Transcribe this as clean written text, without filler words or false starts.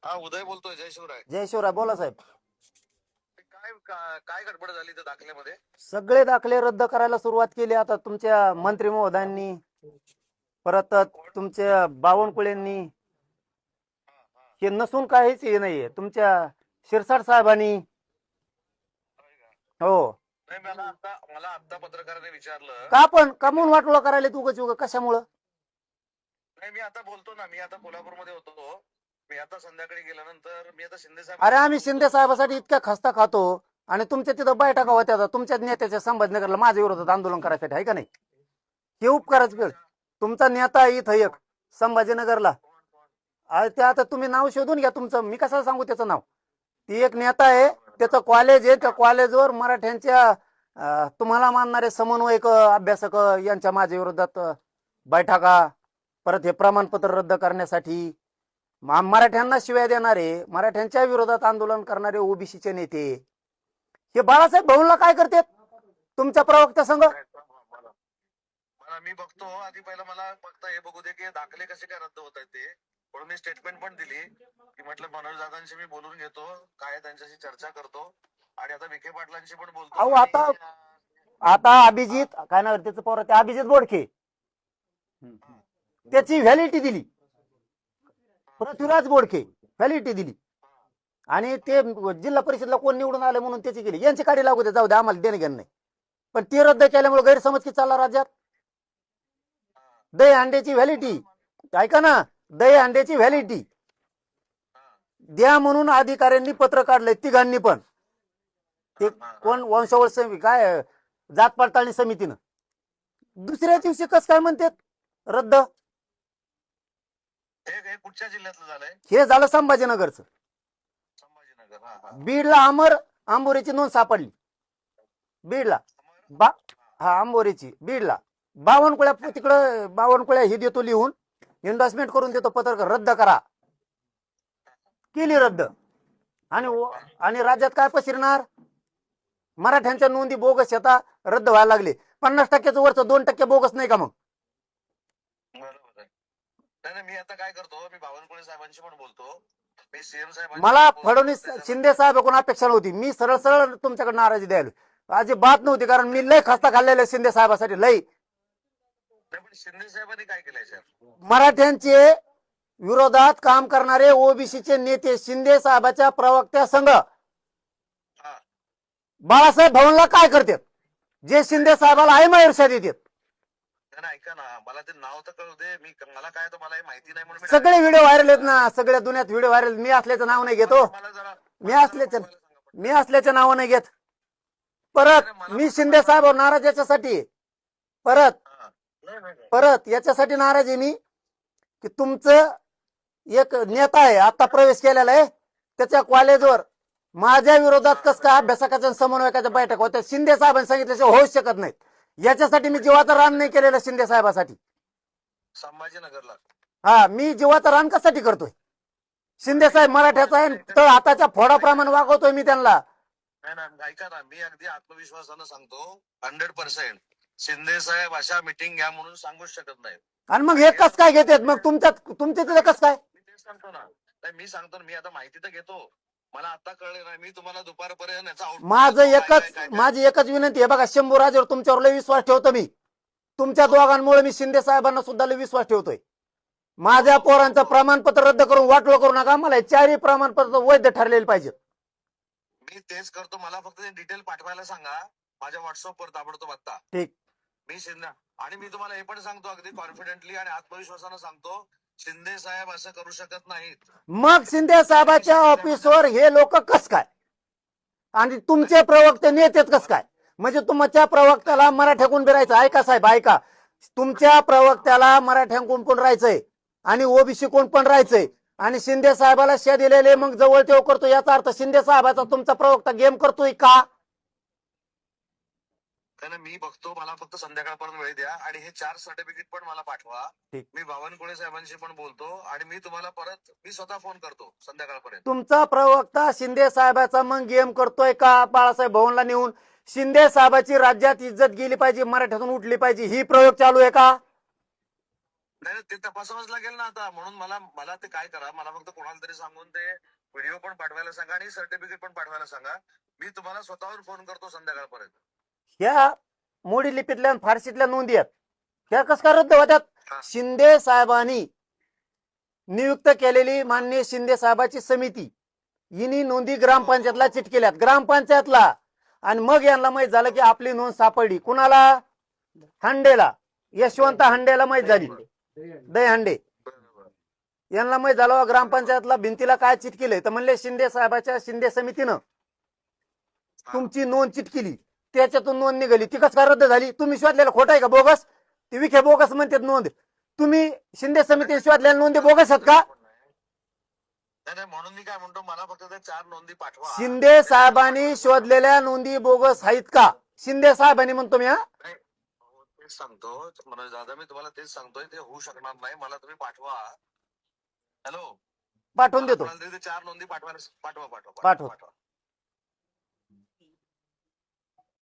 हा, उदय बोलतोय. जय शिवराय. जय शिवराय. बोला साहेब. काय गडबड झाली त्या दाखल्यामध्ये? सगळे दाखले रद्द करायला सुरुवात केली आता तुमच्या मंत्री महोदयांनी, परत तुमच्या बावनकुळेंनी. हे नसून काहीच हे नाहीये तुमच्या शिरसाट साहेबांनी. हो. नाही, मला आता पत्रकाराने विचारलं. का पण कमवून वाटोळं करायला तू उगाच कशामुळं? नाही, मी आता बोलतो ना. मी आता कोल्हापूरमध्ये होतो. मी आता संध्याकाळी गेल्यानंतर मी आता शिंदे साहेब. अरे आम्ही शिंदे साहेबासाठी इतक्या खस्ता खातो आणि तुमच्या तिथं बैठका होत्या तुमच्याच नेत्याच्या संभाजीनगरला माझ्या विरोधात आंदोलन करायसाठी, आहे का नाही? हे उपकारच वेळ. तुमचा नेता आहे इथं एक संभाजीनगरला. ते आता तुम्ही नाव शोधून घ्या तुमचं, मी कशाला सांगू त्याचं नाव. ती एक नेता आहे, त्याचं कॉलेज आहे, त्या कॉलेजवर मराठ्यांच्या तुम्हाला मानणारे समन्वयक अभ्यासक यांच्या माझ्या विरोधात बैठका, परत हे प्रमाणपत्र रद्द करण्यासाठी मराठ्यांना शिव्या देणारे, मराठ्यांच्या विरोधात आंदोलन करणारे ओबीसीचे नेते हे बाळासाहेब भाऊंला काय करतात तुमच्या प्रवक्त्या संघ? मी बघतो आधी. पहिला मला फक्त हे बघू दे की दाखले कसे काय रद्द होत आहेत ते. म्हणून मी स्टेटमेंट पण दिली की म्हटलं मनोज दादांशी मी बोलून घेतो, काय त्यांच्याशी चर्चा करतो आणि आता विखे पाटलांशी पण बोलतो. अहो आता अभिजित काय नाव त्याचं पोर, ते अभिजित बोडके, त्याची व्हॅलिडिटी दिली. पृथ्वीराज बोडके व्हॅलिडिटी दिली आणि ते जिल्हा परिषदला कोण निवडून आले म्हणून त्याची केली. यांची काढी लागू दे, जाऊ दे, आम्हाला देणं घेणं नाही. पण ते रद्द केल्यामुळे गैरसमज किती चालला राज्यात. दही अंड्याची व्हॅलिडिटी, ऐका ना, दही अंड्याची व्हॅलिडिटी द्या म्हणून अधिकाऱ्यांनी पत्र काढलंय तिघांनी पण. ते कोण वंशावळ समिती, काय जात पडताळणी समितीनं. दुसऱ्या दिवशी कस काय म्हणतात रद्द? हे कुठच्या जिल्ह्यातलं झालंय? हे झालं संभाजीनगरचं. संभाजीनगर. बीडला आंबोरीची नोंद सापडली. बीडला आंबोरीची बीडला बावनकुळ्या, तिकडं बावनकुळ्या हे देतो लिहून, इन्व्हेस्टमेंट करून देतो पत्रकार रद्द करा. केली रद्द. आणि राज्यात काय पसरणार? मराठ्यांच्या नोंदी बोगस येतात, रद्द व्हायला लागले. 50% वरचं 2% बोगस नाही का मग? नाही, मी आता काय करतो, मी बावनकुळे साहेबांशी पण बोलतो. मी सीएम साहेब, मला फडणवीस शिंदे साहेबांकडून अपेक्षा नव्हती. मी सरळ सरळ तुमच्याकडे नाराजी द्यायला अजिबात नव्हती, कारण मी लय खस्ता खाल्लेला शिंदे साहेबासाठी लय. शिंदे साहेबांनी काय केलंय सर? मराठ्यांचे विरोधात काम करणारे ओबीसीचे नेते शिंदे साहेबाच्या प्रवक्त्या संघ बाळासाहेब भाऊंला काय करतात, जे शिंदे साहेबाला आहे ईर्ष्या देतात. ऐका ना, मला ते नाव तर कळू दे. मला काय तर मला माहिती नाही म्हणून सगळे व्हिडिओ व्हायरल आहेत ना, सगळ्या दुनियात व्हिडिओ व्हायरल. मी असल्याचं नाव नाही घेतो, मी असल्याचं नाव नाही घेत. परत मी शिंदे साहेब नाराज याच्यासाठी, परत याच्यासाठी नाराज आहे मी की तुमचं एक नेता आहे आता प्रवेश केलेला आहे, त्याच्या कॉलेजवर माझ्या विरोधात कस काय अभ्यासकाच्या समन्वयकाच्या बैठक होत्या. शिंदे साहेबांनी सांगितल्याशिवाय होऊच शकत नाहीत. याच्यासाठी मी जीवाचं रान नाही केलेलं शिंदे साहेबासाठी. संभाजीनगरला मी जीवाचं रान कशासाठी करतोय? शिंदे साहेब मराठ्याचा आहे, तर हाताच्या फोडाप्रमाणे वागवतोय मी त्यांना. नाही, ऐका ना, मी अगदी आत्मविश्वासानं सांगतो 100% शिंदे साहेब अशा मीटिंग घ्या म्हणून सांगूच शकत नाही. आणि मग हे कस काय घेतात मग तुमच्या तिथे कस काय? मी तेच सांगतो ना. मी सांगतो ना, मी आता माहिती तर घेतो. मला आता कळलं नाही. मी तुम्हाला दुपारपर्यंत माझी एकच विनंती आहे बघा, शंभूराजवर तुमच्यावर लय विश्वास ठेवतो मी. तुमच्या दोघांमुळे मी शिंदे साहेबांना सुद्धा लय विश्वास ठेवतोय. माझ्या पोरांचं प्रमाणपत्र रद्द करून वाटलं करू नका. मला 4ही प्रमाणपत्र वैध ठरलेले पाहिजे. मी तेच करतो. मला फक्त ते डिटेल पाठवायला सांगा माझ्या व्हॉट्सअपवर ताबडतोब आता. ठीक. मी शिंदे, आणि मी तुम्हाला हे पण सांगतो अगदी कॉन्फिडेंटली आणि आत्मविश्वासानं सांगतो, शिंदे साहेब असं करू शकत नाहीत. मग शिंदे साहेबाच्या ऑफिसवर हे लोक कस काय आणि तुमचे प्रवक्ते नेतेच कस काय? म्हणजे तुमच्या प्रवक्त्याला मराठ्याकून राहायचं. ऐका साहेब, ऐका, तुमच्या प्रवक्त्याला मराठ्यांकून पण राहायचंय आणि ओबीसी कोण पण राहायचंय आणि शिंदे साहेबाला शे दिलेले मग जवळ तेव करतो. याचा अर्थ शिंदे साहेबाचा तुमचा प्रवक्ता गेम करतोय का? मी बघतो. मला फक्त संध्याकाळपर्यंत वेळ द्या आणि हे 4 सर्टिफिकेट पण मला पाठवा. मी बावनकुळे साहेबांशी पण बोलतो आणि मी तुम्हाला मी स्वतः फोन करतो संध्याकाळपर्यंत. तुमचा प्रवक्ता शिंदे साहेबाचा मग गेम करतोय का? बाळासाहेब भाऊंला नेऊन शिंदे साहेबाची राज्यात इज्जत गेली पाहिजे, मराठ्यातून उठली पाहिजे, ही प्रयोग चालू आहे का? नाही ते तपासावंच लागेल ना आता. म्हणून मला मला ते काय करा, मला फक्त कोणाला तरी सांगून ते व्हिडिओ पण पाठवायला सांगा आणि सर्टिफिकेट पण पाठवायला सांगा. मी तुम्हाला स्वतःवर फोन करतो संध्याकाळपर्यंत. ह्या मोडी लिपीतल्या आणि फारशीतल्या नोंदी आहेत, ह्या कस काय रद्द होत्यात? हा. शिंदे साहेबांनी नियुक्त केलेली माननीय शिंदे साहेबाची समिती हिनी नोंदी ग्रामपंचायतला चिटकेल्यात, ग्रामपंचायतला. आणि मग यांना माहित झालं की आपली नोंद सापडली. कुणाला? हंडेला, यशवंत हंडेला माहित झाली, दहीहंडे बरोबर. यांना माहित झालं ग्रामपंचायतला भिंतीला काय चिटकेलंय, तर म्हणले शिंदे साहेबाच्या शिंदे समितीनं तुमची नोंद चिटकेली, त्याच्यातून नोंद निघाली. ती कस काय रद्द झाली? तुम्ही शोधलेलं खोट आहे का, बोगस? ती विखे बोगस म्हणतात नोंद. तुम्ही शिंदे समिती शोधलेल्या नोंदी बोगस आहेत का? नाही नाही, म्हणून मी काय म्हणतो, मला फक्त ते 4 नोंदी पाठवा. शिंदे साहेबांनी शोधलेल्या नोंदी बोगस आहेत का? शिंदे साहेबांनी म्हणतो मी. नाही, तेच सांगतो मनोज दादा, मी तुम्हाला तेच सांगतोय, ते होऊ शकणार नाही. मला तुम्ही पाठवा. हॅलो, पाठवून देतो. 4 नोंदी पाठवा. पाठव.